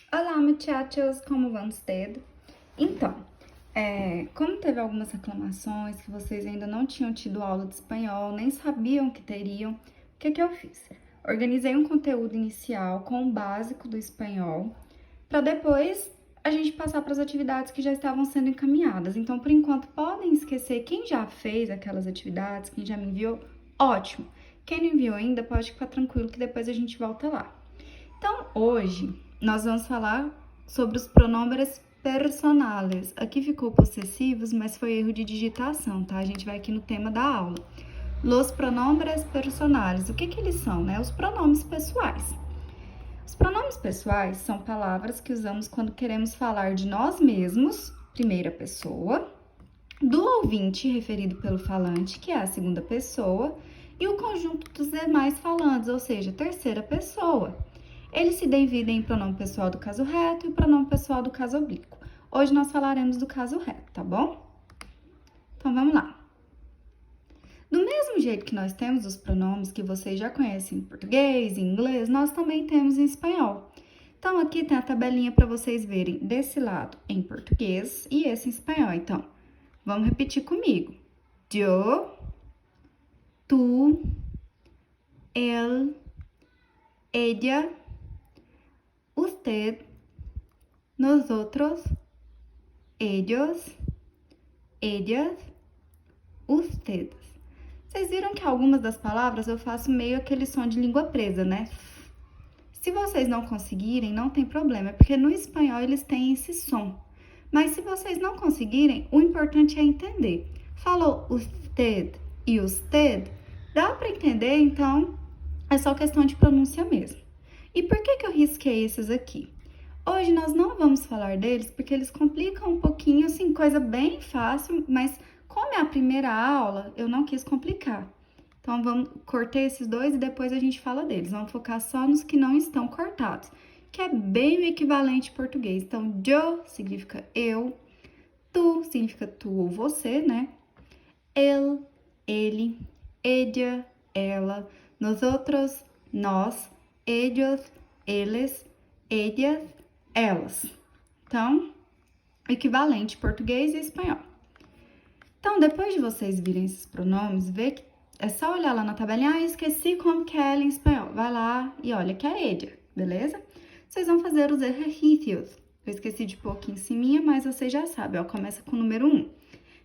Olá, muchachos, como vão vocês? Então, como teve algumas reclamações que vocês ainda não tinham tido aula de espanhol, nem sabiam que teriam, o que eu fiz? Organizei um conteúdo inicial com o básico do espanhol, para depois a gente passar para as atividades que já estavam sendo encaminhadas. Então, por enquanto, podem esquecer quem já fez aquelas atividades, quem já me enviou, ótimo. Quem não enviou ainda, pode ficar tranquilo que depois a gente volta lá. Então, hoje nós vamos falar sobre os pronombres personales. Aqui ficou possessivos, mas foi erro de digitação, tá? A gente vai aqui no tema da aula. Los pronombres personales. O que eles são, né? Os pronomes pessoais. Os pronomes pessoais são palavras que usamos quando queremos falar de nós mesmos, primeira pessoa, do ouvinte, referido pelo falante, que é a segunda pessoa, e o conjunto dos demais falantes, ou seja, terceira pessoa. Eles se dividem em pronome pessoal do caso reto e pronome pessoal do caso oblíquo. Hoje nós falaremos do caso reto, tá bom? Então, vamos lá. Do mesmo jeito que nós temos os pronomes que vocês já conhecem em português, em inglês, nós também temos em espanhol. Então, aqui tem a tabelinha para vocês verem desse lado em português e esse em espanhol. Então, vamos repetir comigo. Yo, tu, él, ella, usted, nosotros, ellos, ellas, ustedes. Vocês viram que algumas das palavras eu faço meio aquele som de língua presa, né? Se vocês não conseguirem, não tem problema, porque no espanhol eles têm esse som. Mas se vocês não conseguirem, o importante é entender. Falou usted e usted, dá para entender, então é só questão de pronúncia mesmo. E por que eu risquei esses aqui? Hoje nós não vamos falar deles porque eles complicam um pouquinho, assim, coisa bem fácil, mas como é a primeira aula, eu não quis complicar. Então, cortei esses dois e depois a gente fala deles. Vamos focar só nos que não estão cortados, que é bem o equivalente em português. Então, yo significa eu, tu significa tu ou você, né? Él, ele, ella, ela, nosotros, nós, ellos, eles, ellas, elas. Então, equivalente português e espanhol. Então, depois de vocês virem esses pronomes, vê que é só olhar lá na tabelinha. Ah, esqueci como que é ela em espanhol. Vai lá e olha que é ella, beleza? Vocês vão fazer os exercícios. Eu esqueci de pôr aqui em cima, mas vocês já sabem, ó, começa com o número 1.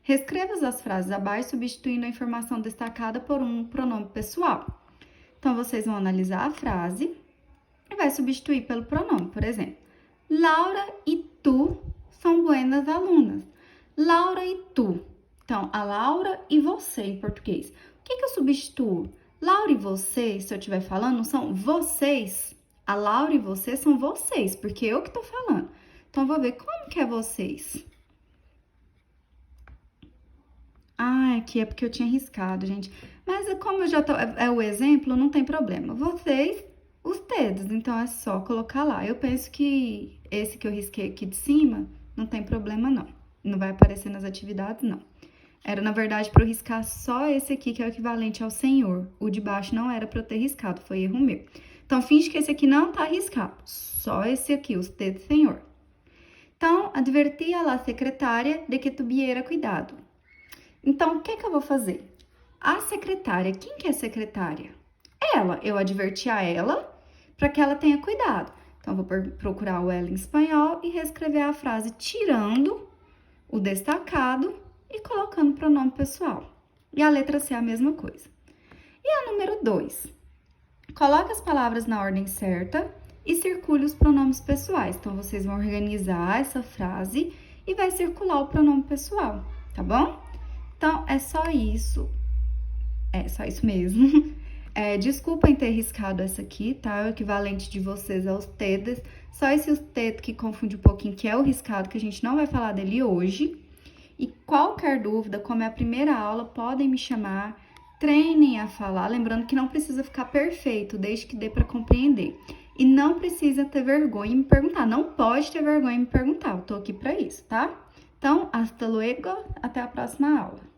Reescreva as frases abaixo, substituindo a informação destacada por um pronome pessoal. Então, vocês vão analisar a frase e vai substituir pelo pronome. Por exemplo, Laura e tu são buenas alunas. Laura e tu. Então, a Laura e você em português. O que eu substituo? Laura e você, se eu estiver falando, são vocês. A Laura e você são vocês, porque eu que estou falando. Então, vou ver como que é vocês. Ah, aqui é porque eu tinha riscado, gente. Mas como eu já tô, é o exemplo, não tem problema. Vocês, os dedos, então é só colocar lá. Eu penso que esse que eu risquei aqui de cima, não tem problema não. Não vai aparecer nas atividades, não. Era, na verdade, para eu riscar só esse aqui, que é o equivalente ao senhor. O de baixo não era para eu ter riscado, foi erro meu. Então, finge que esse aqui não tá riscado. Só esse aqui, os dedos senhor. Então, adverti a la secretária de que tuviera cuidado. Então, o que eu vou fazer? A secretária, quem que é secretária? Ela. Eu adverti a ela para que ela tenha cuidado. Então, vou procurar o ela em espanhol e reescrever a frase tirando o destacado e colocando o pronome pessoal. E a letra C é a mesma coisa. E a número 2. Coloque as palavras na ordem certa e circule os pronomes pessoais. Então, vocês vão organizar essa frase e vai circular o pronome pessoal, tá bom? Então, é só isso. É só isso mesmo. Desculpem ter riscado essa aqui, tá? O equivalente de vocês é os tedes. Só esse usted que confunde um pouquinho, que é o riscado, que a gente não vai falar dele hoje. E qualquer dúvida, como é a primeira aula, podem me chamar, treinem a falar. Lembrando que não precisa ficar perfeito, desde que dê para compreender. E não precisa ter vergonha em me perguntar. Não pode ter vergonha em me perguntar. Eu tô aqui para isso, tá? Então, hasta luego. Até a próxima aula.